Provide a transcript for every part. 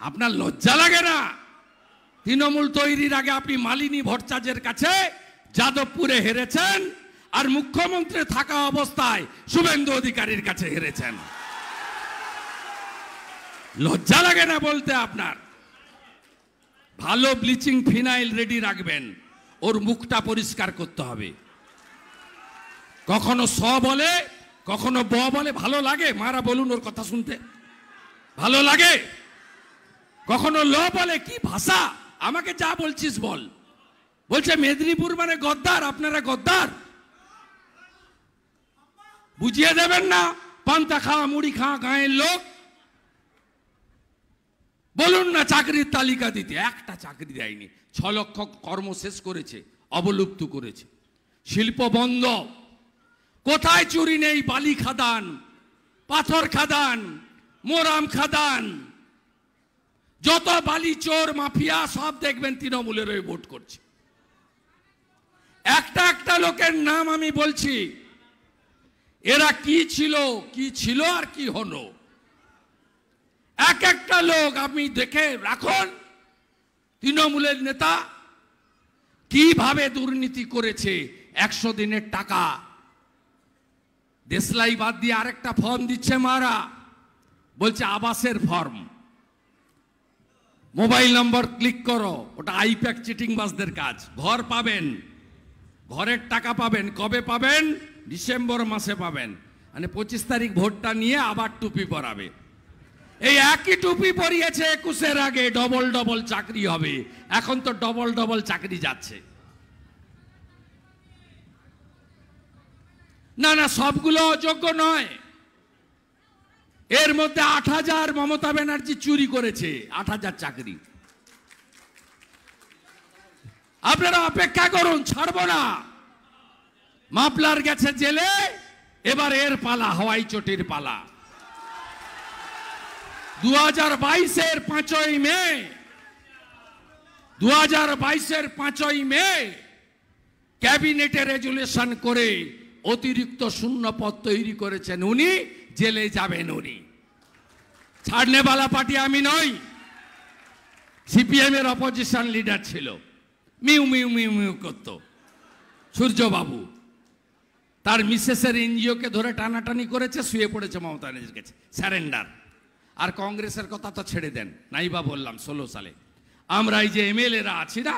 আপনার লজ্জা লাগে না? তৃণমূল তৈরির আগে আপনি মালিনী ভট্টাচার্যের কাছে যাদবপুরে হেরেছেন, আর মুখ্যমন্ত্রী থাকা অবস্থায় শুভেন্দু অধিকারীর কাছে হেরেছেন। লজ্জা লাগে না বলতে আপনার? ভালো ব্লিচিং ফিনাইল রেডি রাখবেন, ওর মুখটা পরিষ্কার করতে হবে। কখনো স বলে, কখনো ব বলে। ভালো লাগে? মারা বলুন, ওর কথা শুনতে ভালো লাগে? কখনো ল বলে। কি ভাষা? আমাকে যা বলছিস বল। বলছে মেদিনীপুর মানে গদ্দার। আপনারা গদ্দার? বুঝিয়ে দেবেন না? পান্তা খাওয়া মুড়ি খাওয়া গাঁয়ের লোক। বলুন না চাকরির তালিকা দিতে। একটা চাকরি দেয়নি। 6 লক্ষ কর্ম শেষ করেছে, অবলুপ্ত করেছে। শিল্প বন্ধ। কোথায় চুরি নেই? বালি খাদান, পাথর খাদান, মোরাম খাদান, যত বালি চোর মাফিয়া সব দেখবেন তৃণমূলের ওই ভোট করছে। একটা একটা লোকের নাম আমি বলছি, এরা কি ছিল, কি ছিল আর কি হলো। এক একটা লোক আপনি দেখে রাখুন, তৃণমূলের নেতা কিভাবে দুর্নীতি করেছে। 100 দিনের টাকা দেশলাই বাদ দিয়ে আরেকটা ফর্ম দিচ্ছে মারা, বলছে আবাসের ফর্ম। মোবাইল নম্বর ক্লিক করো, ওটা আইপ্যাক চিটিং বাসদের কাজ। ঘর পাবেন, ঘরের টাকা পাবেন। কবে পাবেন? ডিসেম্বর মাসে পাবেন। মানে 25 তারিখ ভোটটা নিয়ে আবার টুপি পরাবে। এই একই টুপি পরিয়েছে 21-এর আগে, ডবল ডবল চাকরি হবে। এখন তো ডবল ডবল চাকরি যাচ্ছে। না না, সবগুলো অযোগ্য নয়। এর মধ্যে 8,000 মমতা ব্যানার্জি চুরি করেছে। 8,000 চাকরি। আপনারা অপেক্ষা করুন, ছাড়বো না। মাফলার গেছে জেলে, এবার এর পালা, হওয়াই চটির পালা। 2022-এর 5ই মে, 2022-এর 5ই মে ক্যাবিনেটে রেজুলেশন করে অতিরিক্ত শূন্যপদ তৈরি করেছেন উনি। জেলে যাবেন উনি। ছাড়নেওয়ালা পার্টি আমি নই। সিপিএম এর অপোজিশন লিডার ছিল, মিউ মিউ মিউ মিউ করত সূর্যবাবু। তার মিসেসের এনজিওকে ধরে টানাটানি করেছে, শুয়ে পড়েছে মমতা ব্যানার্জির কাছে, স্যারেন্ডার। আর কংগ্রেসের কথা তো ছেড়ে দেন, নাইবা বললাম 16 সালে আমরা এই যে এমএলএরা আছি না,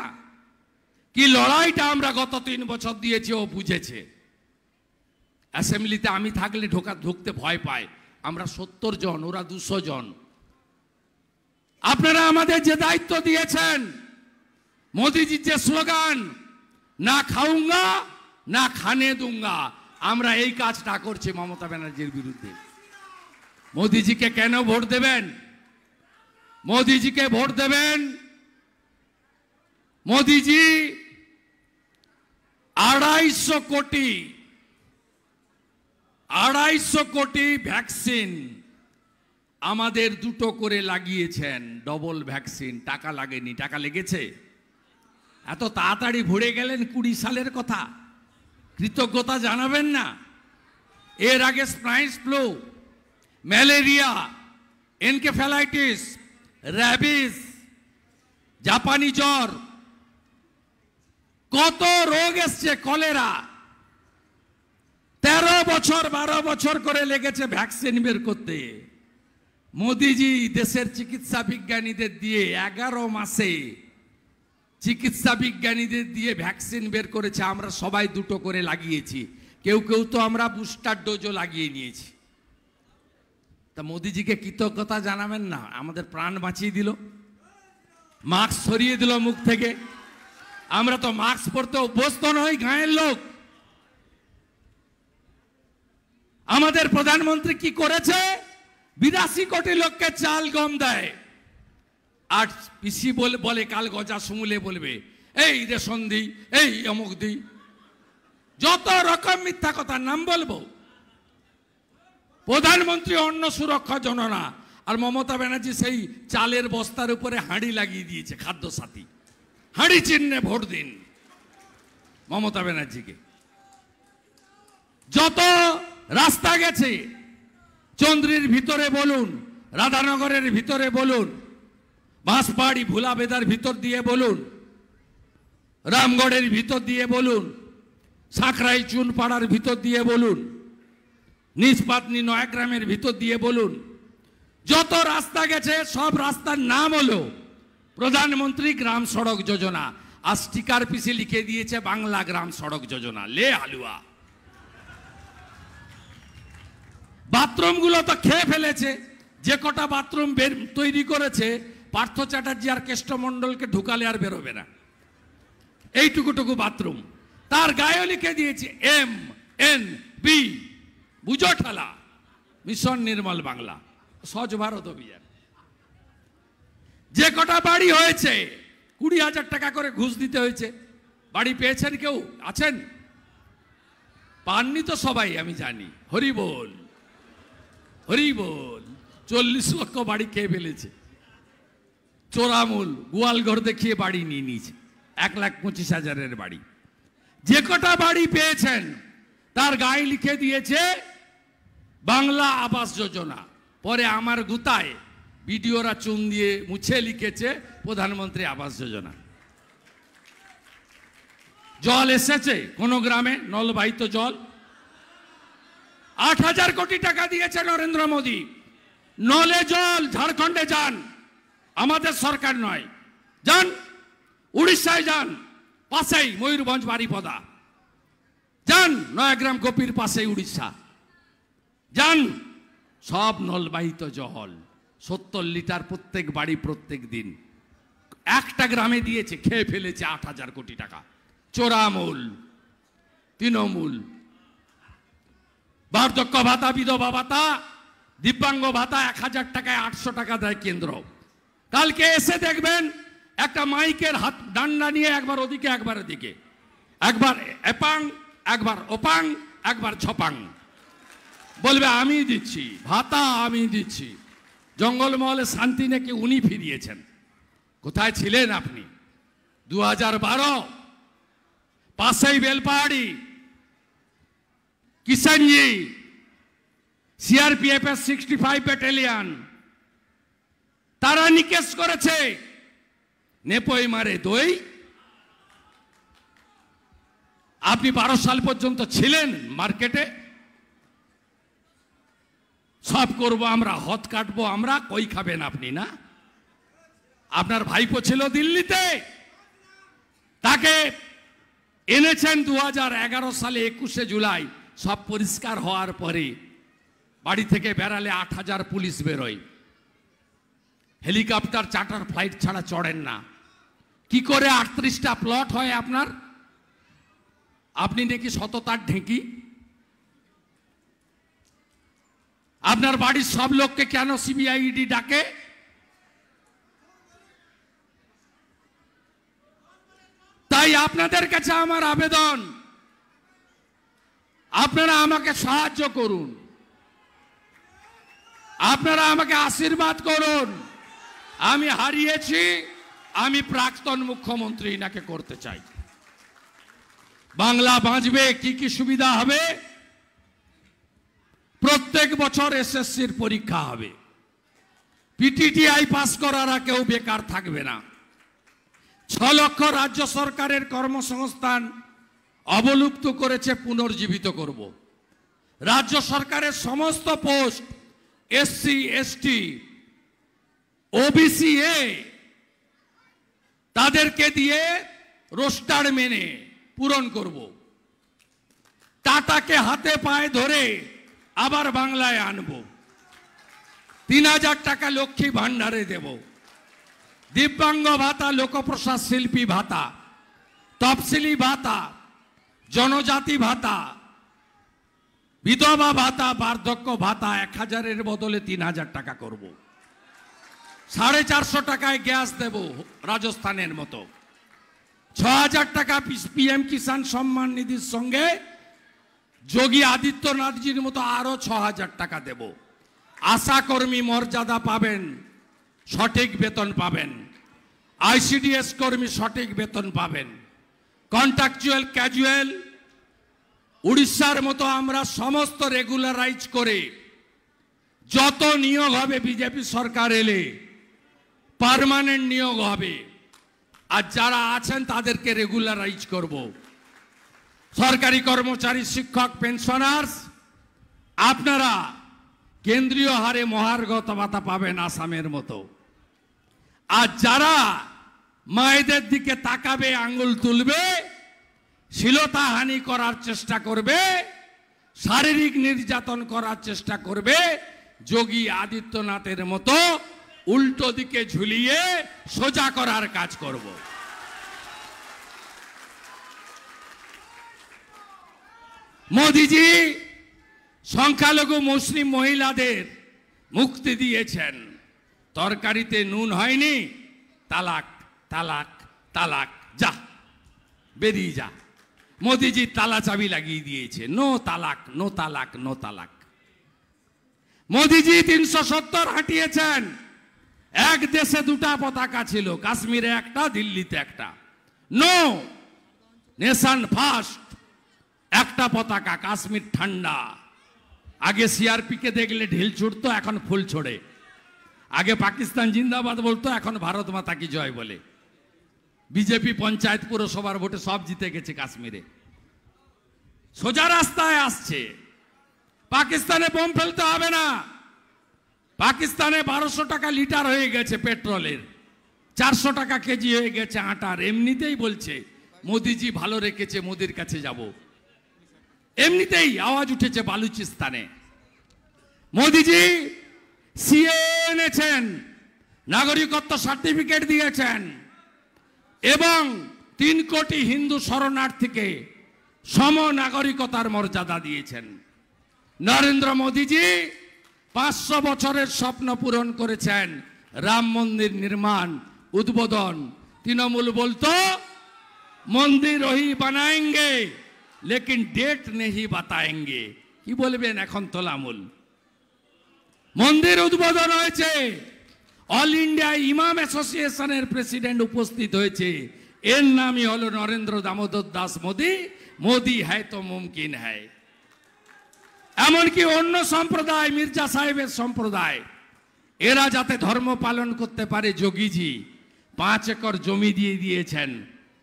কি লড়াইটা আমরা গত 3 বছর দিয়েছি, ও বুঝেছে। অ্যাসেম্বলিতে আমি থাকলে ঢুকতে ভয় পায়। আমরা 70 জন, ওরা 200 জন। আপনারা আমাদের যে দায়িত্ব দিয়েছেন, মোদিজির যে স্লোগান, না খাউঙ্গা না খানে দুঙ্গা, আমরা এই কাজটা করছি মমতা ব্যানার্জির বিরুদ্ধে। মোদিজিকে কেন ভোট দেবেন? মোদিজিকে ভোট দেবেন। মোদিজি 250 কোটি ভ্যাকসিন আমাদের 2টো করে লাগিয়েছেন। Double vaccine. টাকা লাগেনি। টাকা লেগেছে? এত তাড়াতাড়ি ভরে গেলেন 20 সালের কথা। কৃতজ্ঞতা জানাবেন না? এর আগে স্প্রাইন ফ্লু, ম্যালেরিয়া, এনকেফ্যালাইটিস, র্যাবিস, জাপানি জ্বর, কত রোগ এসছে, কলেরা। 13 বছর 12 বছর করে লেগেছে ভ্যাকসিন বের করতে। মোদিজি দেশের চিকিৎসা বিজ্ঞানীদের দিয়ে 11 মাসে চিকিৎসা বিজ্ঞানীদের দিয়ে ভ্যাকসিন বের করেছে। আমরা সবাই 2টো করে লাগিয়েছি। কেউ কেউ তো আমরা বুস্টার ডোজও লাগিয়ে নিয়েছি। তা মোদিজিকে কৃতজ্ঞতা জানাবেন না? আমাদের প্রাণ বাঁচিয়ে দিল, মাস্ক সরিয়ে দিল মুখ থেকে। আমরা তো মাস্ক পরতে অভ্যস্ত নই, গাঁয়ের লোক। আমাদের প্রধানমন্ত্রী কি করেছে? 82 কোটি লোককে চাল গম দেয়। আর পিসি বলে কাল গজা শুমুলে বলবে এই রেশন দিই, এই অমুক দিই, যত রকম মিথ্যা কথা। নাম বলবো? প্রধানমন্ত্রী অন্ন সুরক্ষা যোজনা, আর মমতা ব্যানার্জি সেই চালের বস্তার উপরে হাঁড়ি লাগিয়ে দিয়েছে, খাদ্য সাথী। হাঁড়ি চিহ্নে ভোট দিন মমতা ব্যানার্জিকে। যত রাস্তা গেছে, চন্দ্রির ভিতরে বলুন, রাধানগরের ভিতরে বলুন, বাঁশবাড়ি ভুলাবেদার ভিতর দিয়ে বলুন, রামগড়ের ভিতর দিয়ে বলুন, সাঁকরাইল চুনপাড়ার ভিতর দিয়ে বলুন, নিষ্পাতনি নয়াগ্রামের ভিতর দিয়ে বলুন, যত রাস্তা গেছে সব রাস্তার নাম হলো প্রধানমন্ত্রী গ্রাম সড়ক যোজনা। আর স্টিকার পিছে লিখে দিয়েছে বাংলা গ্রাম সড়ক যোজনা। লে হালুয়া। বাথরুমগুলো তো খেয়ে ফেলেছে। যে কটা বাথরুম তৈরি করেছে পার্থ চ্যাটার্জি আর কেষ্টমণ্ডলকে ঢুকালে আর বেরোবে না, এইটুকুটুকু বাথরুম। তার গায়ে লিখে দিয়েছে MNB, বুঝো ঠালা, মিশন নির্মল বাংলা, স্বচ্ছ ভারত অভিযান। যে কটা বাড়ি হয়েছে 20,000 টাকা করে ঘুষ দিতে হয়েছে। বাড়ি পেয়েছেন কেউ? আছেন? পাননি তো সবাই, আমি জানি। হরি বল, হরি বল। 40 লক্ষ বাড়ি খেয়ে ফেলেছে। চোরামূল গোয়ালঘর দেখিয়ে বাড়ি নিয়ে নিয়েছে, 1,25,000-এর বাড়ি। যে কটা বাড়ি পেয়েছেন তার গায়ে লিখে দিয়েছে বাংলা আবাস যোজনা। পরে আমার গুতায় ভিডিওরা চুন দিয়ে মুছে লিখেছে প্রধানমন্ত্রী আবাস যোজনা। জল এসেছে কোন গ্রামে? নলবাহিত জল 8,000 কোটি টাকা দিয়েছে নরেন্দ্র মোদী। নলে জল ঝাড়খণ্ডে যান, আমাদের সরকার নয়, যান উড়িষ্যায়, যান পাশেই ময়ূরভঞ্জ বারিপদা, যান নয়াগ্রাম গোপীর পাশেই উড়িষ্যা, যান, সব নলবাহিত জল 70 লিটার প্রত্যেক বাড়ি প্রত্যেক দিন। একটা গ্রামে দিয়েছে, খেয়ে ফেলেছে 8,000 কোটি টাকা। চোরামূল, তৃণমূল। বার্ধক্য ভাতা, বিধবা ভাতা, দিব্যাঙ্গ ভাতা 1,000 টাকায় 800 টাকা দেয় কেন্দ্র। কালকে এসে দেখবেন একটা মাইকের হাত ডান্ডা নিয়ে একবার ওদিকে একবার ওদিকে, একবার এপাং একবার ওপাং একবার ছপাং, বলবে আমি দিচ্ছি ভাতা, আমি দিচ্ছি। জঙ্গলমহলে শান্তি নাকি উনি ফিরিয়েছেন। কোথায় ছিলেন আপনি? 2012 পাশেই বেলপাহাড়ি কিষানজি, CRPF এর 65 ব্যাটালিয়ন, তারা নিকেশ করেছে নেপোই মারে দই। আপনি 12 সাল পর্যন্ত ছিলেন মার্কেটে। সব করব আমরা, হদ কাটবো আমরা, কই খাবেন আপনি? না, আপনার ভাইপো ছিল দিল্লিতে, তাকে এনেছেন 2011 সালে 21শে জুলাই। সব পরিষ্কার হওয়ার পরে বাড়ি থেকে বেরালে 8,000 পুলিশ বেরোয়। হেলিকপ্টার চার্টার ফ্লাইট ছাড়া চড়েন না। কি করে 38টা প্লট হয় আপনার? আপনি নাকি সততার ঢেঁকি। আপনার বাড়ির সব লোককে কেন CBI-ED ডাকে? তাই আপনাদের কাছে আমার আবেদন, আপনারা আমাকে সাহায্য করুন, আপনারা আমাকে আশীর্বাদ করুন। আমি হারিয়েছি, আমি প্রাক্তন মুখ্যমন্ত্রী নাকে করতে চাই। বাংলা বাঁচবে, কি কি সুবিধা হবে? প্রত্যেক বছর SSC-র পরীক্ষা হবে, PTTI পাস করারা কেউ বেকার থাকবে না। 6 লক্ষ রাজ্য সরকারের কর্মসংস্থান অবলুপ্ত করেছে, পুনর্জীবিত করব। রাজ্য সরকারের সমস্ত পোস্ট SC ST OBC তাদেরকে দিয়ে রোস্টার মেনে পূরণ করব। টাটাকে হাতে পায়ে ধরে আবার বাংলায় আনব। 3,000 টাকা লক্ষ্মী ভান্ডারে দেব। দিব্যাঙ্গ ভাতা, লোকপ্রসাদ শিল্পী ভাতা, তফসিলি ভাতা, জনজাতি ভাতা, বিধবা ভাতা, বার্ধক্য ভাতা 1,000-এর বদলে 3,000 টাকা করব। 450 টাকায় গ্যাস দেব রাজস্থানের মতো। 6,000 টাকা PM কিষাণ সম্মান নিধির সঙ্গে যোগী আদিত্যনাথজির মতো আরো 6,000 টাকা দেব। আশা কর্মী মর্যাদা পাবেন, সঠিক বেতন পাবেন। ICDS কর্মী সঠিক বেতন পাবেন। কন্ট্রাকচুয়াল, ক্যাজুয়াল উড়িষ্যার মতো আমরা সমস্ত রেগুলারাইজ করে যত নিয়োগ হবে বিজেপি সরকার এলে পার্মানেন্ট নিয়োগ হবে, আর যারা আছেন তাদেরকে রেগুলারাইজ করব। সরকারি কর্মচারী, শিক্ষক, পেনশনার্স আপনারা কেন্দ্রীয় হারে মহার্ঘ ভাতা পাবেন আসামের মতো। আর যারা মায়েদের দিকে তাকাবে, আঙ্গুল তুলবে, শ্লীলতাহানি করার চেষ্টা করবে, শারীরিক নির্যাতন করার চেষ্টা করবে, যোগী আদিত্যনাথের মতো উল্টো দিকে ঝুলিয়ে সোজা করার কাজ করব। মোদিজি সংখ্যালঘু মুসলিম মহিলাদের মুক্তি দিয়েছেন, তরকারিতে নুন হয়নি, তালাক তালাক তালাক, যা বেরিয়ে যা। মোদিজি তালা চাবি লাগিয়ে দিয়েছে, নো তালাক নো তালাক নো তালাক। মোদিজি 370 হাঁটিয়েছেন। এক দেশে দুটা পতাকা ছিল, কাশ্মীরে একটা, দিল্লিতে একটা। নো, নেশন ফার্স্ট, একটা পতাকা, কাশ্মীর ঠান্ডা। আগে সিআরপি কে দেখলে ঢিল ছুটতো, এখন ফুল ছোড়ে। আগে পাকিস্তান জিন্দাবাদ বলতো, এখন ভারত মাতা কি জয় বলে। বিজেপি পঞ্চায়েত পুরসভার ভোটে সব জিতে গেছে কাশ্মীরে, সোজা রাস্তায় আসছে। পাকিস্তানে বোম ফেলতে হবে না। পাকিস্তানে 1200 টাকা লিটার হয়ে গেছে পেট্রোলের, 400 টাকা কেজি হয়ে গেছে আটার। এমনিতেই বলছে মোদিজি ভালো রেখেছে, মোদির কাছে যাব। এমনিতেই আওয়াজ উঠেছে বালুচিস্তানে। মোদিজি সিএ এনেছেন, নাগরিকত্ব সার্টিফিকেট দিয়েছেন, এবং 3 কোটি হিন্দু শরণার্থীকে সম নাগরিকতার মর্যাদা দিয়েছেন। নরেন্দ্র মোদিজি 500 বছরের স্বপ্ন পূরণ করেছেন, রাম মন্দির নির্মাণ উদ্বোধন। তৃণমূল বলতো মন্দির ওহি বানায়েঙ্গে লেকিন ডেট নেহি বাতায়েঙ্গে। কি বলবেন এখন তোলামূল? মন্দির উদ্বোধন হয়েছে, অল ইন্ডিয়া ইমাম অ্যাসোসিয়েশনের প্রেসিডেন্ট উপস্থিত হয়েছে। এর নামই হলো নরেন্দ্র দামোদর দাস মোদি। মোদি হ্যায় তো মুমকিন হ্যায়। এমনকি অন্য সম্প্রদায়, মির্জা সাহেবের সম্প্রদায়, এরা যাতে ধর্ম পালন করতে পারে, যোগীজি 5 একর জমি দিয়ে দিয়েছেন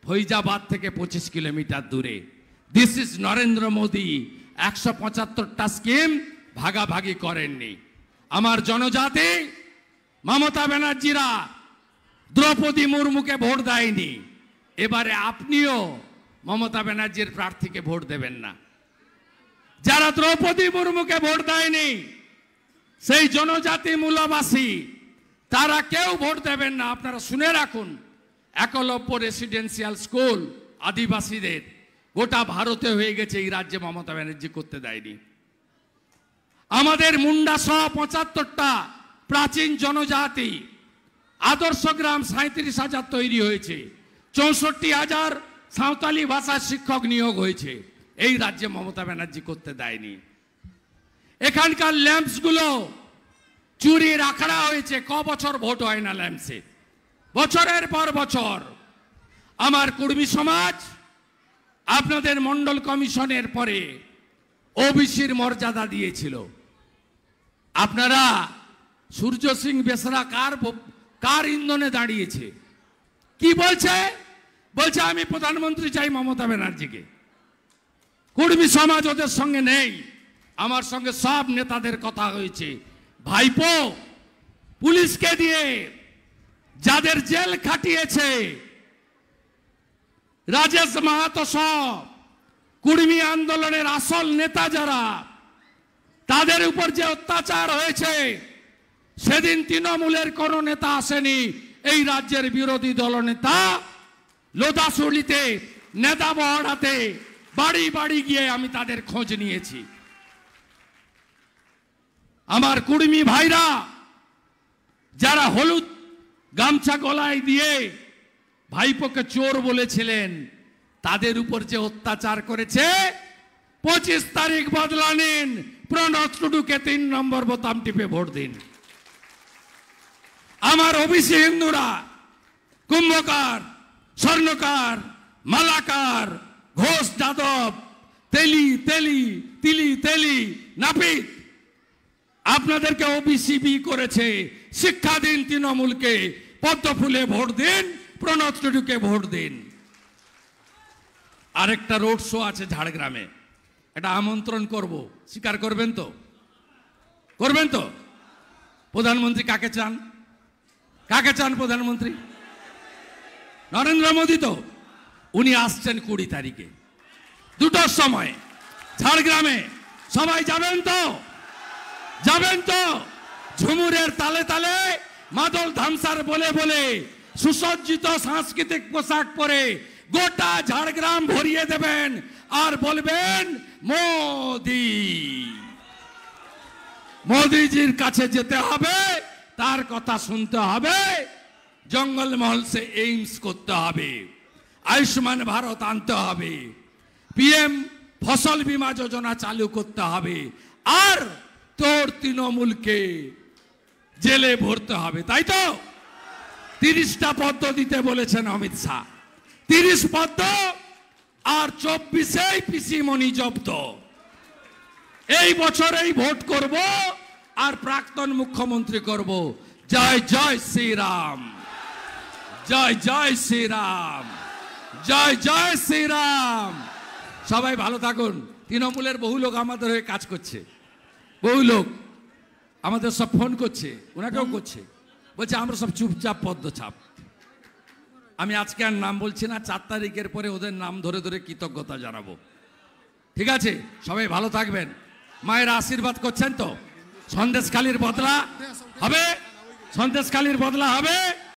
ফৈজাবাদ থেকে 25 কিলোমিটার দূরে। This is Narendra Modi. 175টা স্কিম ভাগাভাগি করেননি। আমার জনজাতি মমতা ব্যানার্জিরা দ্রৌপদী মুর্মুকে ভোট দেয়নি। এবারে আপনিও মমতা ব্যানার্জির প্রার্থীকে ভোট দেবেন না। যারা দ্রৌপদী মুর্মুকে ভোট দেয়নি, সেই জনজাতি মূলবাসী, তারা কেউ ভোট দেবেন না। আপনারা শুনে রাখুন, একলব্য রেসিডেন্সিয়াল স্কুল আদিবাসীদের গোটা ভারতে হয়ে গেছে, এই রাজ্যে মমতা ব্যানার্জি করতে দেয়নি। আমাদের মুন্ডা সহ 75টা প্রাচীন জনজাতি আদর্শ গ্রাম 37,000 তৈরি হয়েছে। 64,000 সাঁওতালি ভাষার শিক্ষক নিয়োগ হয়েছে, এই রাজ্যে মমতা ব্যানার্জি করতে দেয়নি। এখানকার ল্যাম্পস গুলো চুরি রাখা হয়েছে। ক বছর ভোট হয় না ল্যাম্পসে, বছরের পর বছর। আমার কুর্মী সমাজ আপনাদের মন্ডল কমিশনের পরে ওবিসির মর্যাদা দিয়েছিল। আপনারা সূর্য সিং বেসরা কার ইন্ধনে দাঁড়িয়েছে? কি বলছে? বলছে আমি প্রধানমন্ত্রী চাই মমতা ব্যানার্জিকে। কুর্মী সমাজ ওদের সঙ্গে নেই। আমার সঙ্গে সব নেতাদের কথা হয়েছে। ভাইপো, পুলিশকে দিয়ে যাদের জেল খাটিয়েছে, রাজেশ মাহাতো সহ কুর্মী আন্দোলনের আসল নেতা যারা, তাদের উপর যে অত্যাচার হয়েছে, সেদিন তৃণমূলের কোন নেতা আসেনি। এই রাজ্যের বিরোধী দলনেতা লোদাসুলিতে নেতা বহড়াতে বাড়ি বাড়ি গিয়ে আমি তাদের খোঁজ নিয়েছি। আমার কুর্মী ভাইরা যারা হলুদ গামছা গলায় দিয়ে ভাইপোকে চোর বলেছিলেন, তাদের উপর যে অত্যাচার করেছে, 25 তারিখ বদলা নিন, প্রণব টুডুকে 3 নম্বর বোতাম টিপে ভোট দিন। আমার ওবিসি হিন্দুরা, কুম্ভকার, স্বর্ণকার, মালাকার, ঘোষ, যাদব, তেলি তেলি, তিলি তেলি, নাপিত, আপনাদেরকে ওবিসি বি করেছে। শিক্ষা দিন তৃণমূলকে, পদ্ম ফুলে ভোট দিন, প্রণব টুডুকে ভোট দিন। আরেকটা রোড শো আছে ঝাড়গ্রামে, এটা আমন্ত্রণ করব, স্বীকার করবেন তো? করবেন তো? প্রধানমন্ত্রী কাকে চান? কাকে চান প্রধানমন্ত্রী? নরেন্দ্র মোদী তো। উনি আসছেন 20 তারিখে 2টোর সময় ঝাড়গ্রামে। সবাই যাবেন তো? যাবেন তো? ঝুমুরের তালে তালে, মাদল ধামসার বলে বলে, সুসজ্জিত সাংস্কৃতিক পোশাক পরে গোটা ঝাড়গ্রাম ভরিয়ে দেবেন আর বলবেন মোদি। মোদিজির কাছে যেতে হবে, তার কথা শুনতে হবে, জঙ্গলমহল সে এইমস করতে হবে, আয়ুষ্মান ভারত আনতে হবে, পিএম ফসল বীমা যোজনা চালু করতে হবে, আর তোর তৃণমূলকে জেলে ভরতে হবে, তাই তো? 30টা পদ্ম দিতে বলেছেন অমিত শাহ, 30 পদ্ম, আর 24-এই পিসিমণি জব্দ। এই বছরেই ভোট করব আর প্রাক্তন মুখ্যমন্ত্রী করব। জয় জয় শ্রীরাম, জয় জয় শ্রীরাম, জয় জয় শ্রীরাম। সবাই ভালো থাকুন। তৃণমূলের বহু লোক আমাদের হয়ে কাজ করছে, বহু লোক আমাদের সব ফোন করছে, ওনাকেও করছে, বলছে আমরা সব চুপচাপ পদ্মছাপ। আমি আজকে আর নাম বলছি না, 4 তারিখের পরে ওদের নাম ধরে ধরে কৃতজ্ঞতা জানাবো। ঠিক আছে, সবাই ভালো থাকবেন। মায়ের আশীর্বাদ করছেন তো? সন্দেশখালীর বদলা হবে, সন্দেশখালীর বদলা হবে।